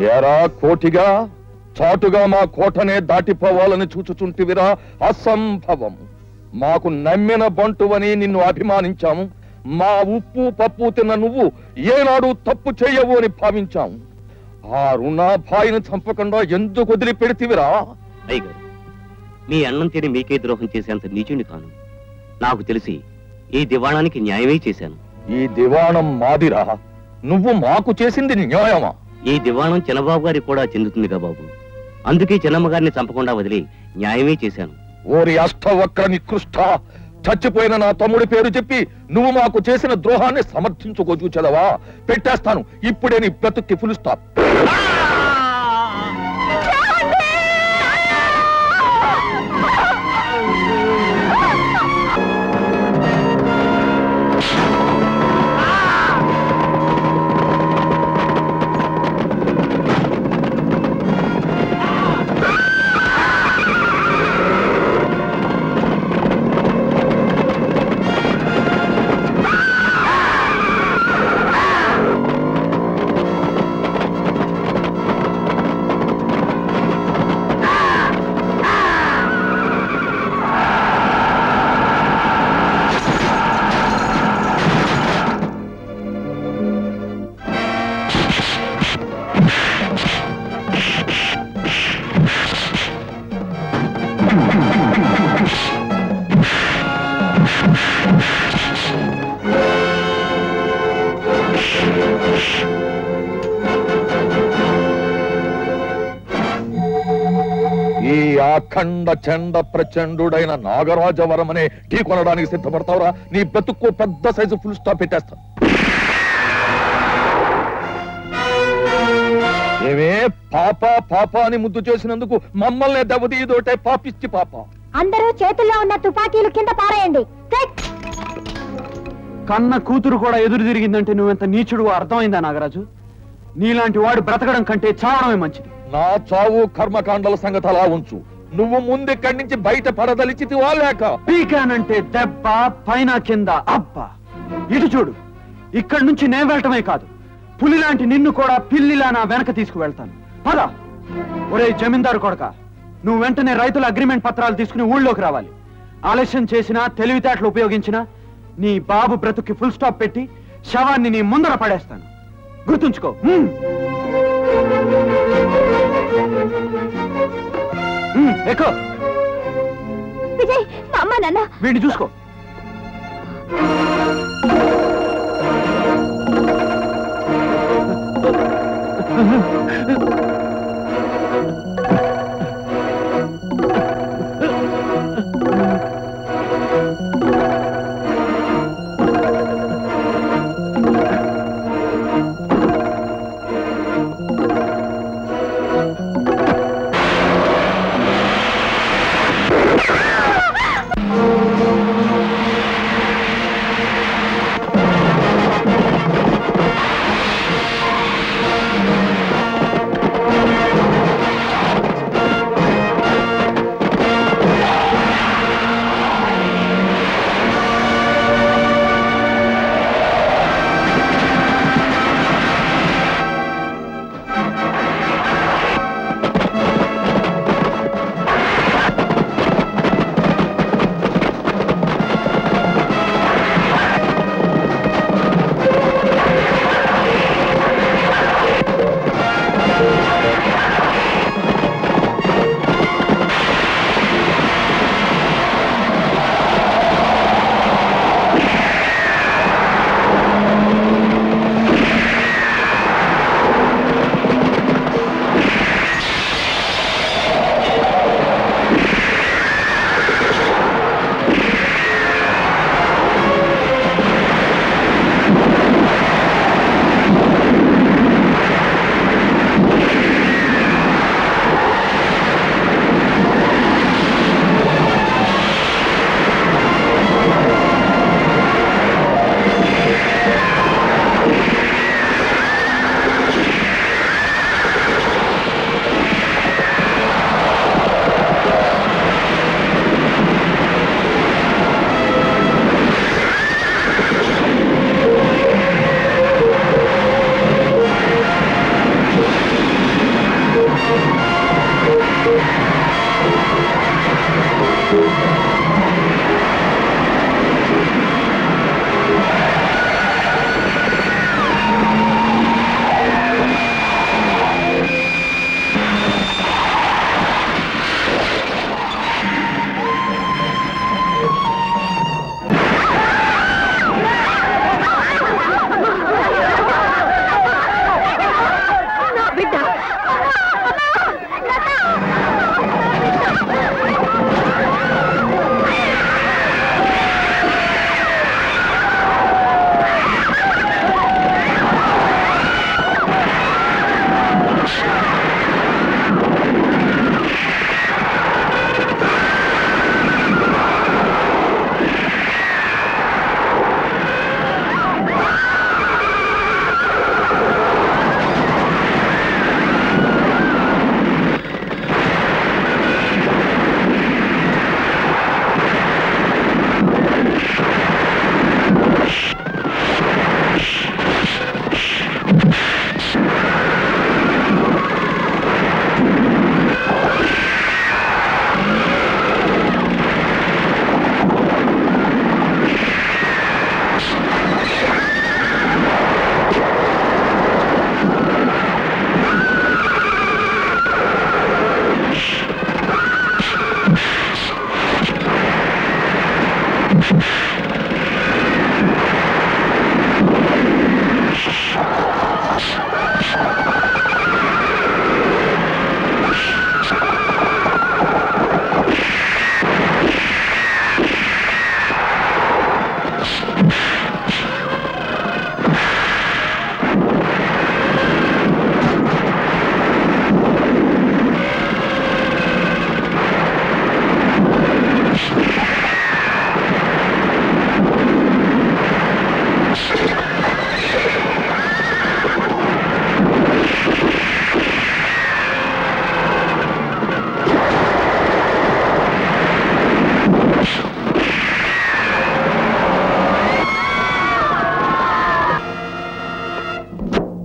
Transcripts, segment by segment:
ఎరా కోటిగా చాటుగా మా కోటనే దాటిపోవాలని చూచుచుంటివిరా? అసంభవం. మాకు నమ్మిన బంటువని నిన్ను అభిమానించాము. మా ఉప్పు పప్పు తిన్న నువ్వు ఏనాడు తప్పు చేయవు అని భావించాము. ఆ రుణాభాయిని చంపకుండా ఎందుకు వదిలిపెడితివిరా? అయ్యగారు, మీ అన్నం తిని మీకే ద్రోహం చేసేంత నీచుని కాను. నాకు తెలిసి ఈ దివాణానికి న్యాయమే చేశాను. ఈ దివాణం మాదిరా, నువ్వు మాకు చేసింది న్యాయమా? ఈ దివాణం చిన్నబాబు గారికి కూడా చెందుతుందిగా బాబు. అందుకే చిన్నమ్మ గారిని చంపకుండా వదిలి న్యాయమే చేశాను. ఓరి అష్టవక్ర నికృష్ట! చచ్చిపోయిన నా తమ్ముడి పేరు చెప్పి నువ్వు మాకు చేసిన ద్రోహాన్ని సమర్థించుకోచు చదవా? పెట్టేస్తాను ఇప్పుడే నీ బ్రతుక్కి ఫుల్ స్టాప్. అఖండ చండ ప్రచండుడైన నాగరాజవరం అనే ఢీ కొనడానికి సిద్ధపడతావురా? నీ బ్రతుక్కు పెద్ద సైజు ఫుల్ స్టాప్ పెట్టేస్తా. ఏమే పాప పాప అని ముద్దు చేసినందుకు మమ్మల్ని దెబ్బతీయదోటే పాపిచ్చి పాప. అందరూ చేతుల్లో ఉన్న తుపాకీలు కింద పారేయండి. కన్న కూతురు కూడా ఎదురు తిరిగిందంటే నువ్వెంత నీచుడు అర్థమైందా నాగరాజు? నీలాంటి వాడు బ్రతకడం కంటే చావడమే మంచిది. నా చావు కర్మకాండల సంగతి అలా ఉంచు. నువ్వు ముందెక్కడి నుంచి బయట పడదలిచితివా లేక? పీకానంటే దెబ్బ, పైన కింద అబ్బా. ఇటు చూడు, ఇక్కడి నుంచి నేను వెళ్ళటమే కాదు, పులిలాంటి నిన్ను కూడా పిల్లిలా నా వెనక తీసుకువెళ్తాను. పద. ఒరే జమీందారు కొడక, నువ్వు వెంటనే రైతుల అగ్రిమెంట్ పత్రాలు తీసుకుని ఊళ్ళోకి రావాలి. ఆలస్యం చేసినా, తెలివితేటలు ఉపయోగించినా నీ బాబు బ్రతుక్కి ఫుల్ స్టాప్ పెట్టి శవాన్ని నీ ముందర పడేస్తాను. గుర్తుంచుకో. ఎక్కువ విజయ్, అమ్మ నాన్న వీడిని చూసుకో.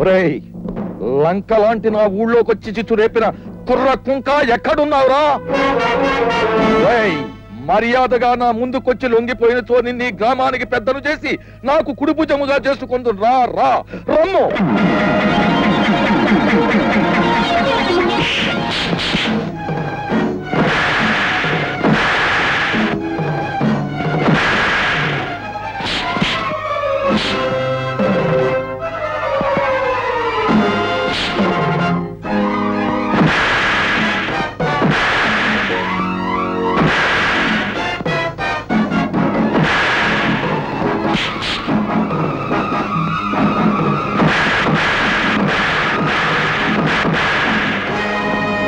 ఒరేయ్, లంక లాంటి నా ఊళ్ళోకి వచ్చి చిచ్చు రేపిన కుర్ర కుంక ఎక్కడున్నావురా? ఒరేయ్, మర్యాదగా నా ముందుకొచ్చి లొంగిపోయినతో నిన్ను ఈ గ్రామానికి పెద్దను చేసి నాకు కుడిభుజముగా చేసుకుందు రా రా రమ్ము.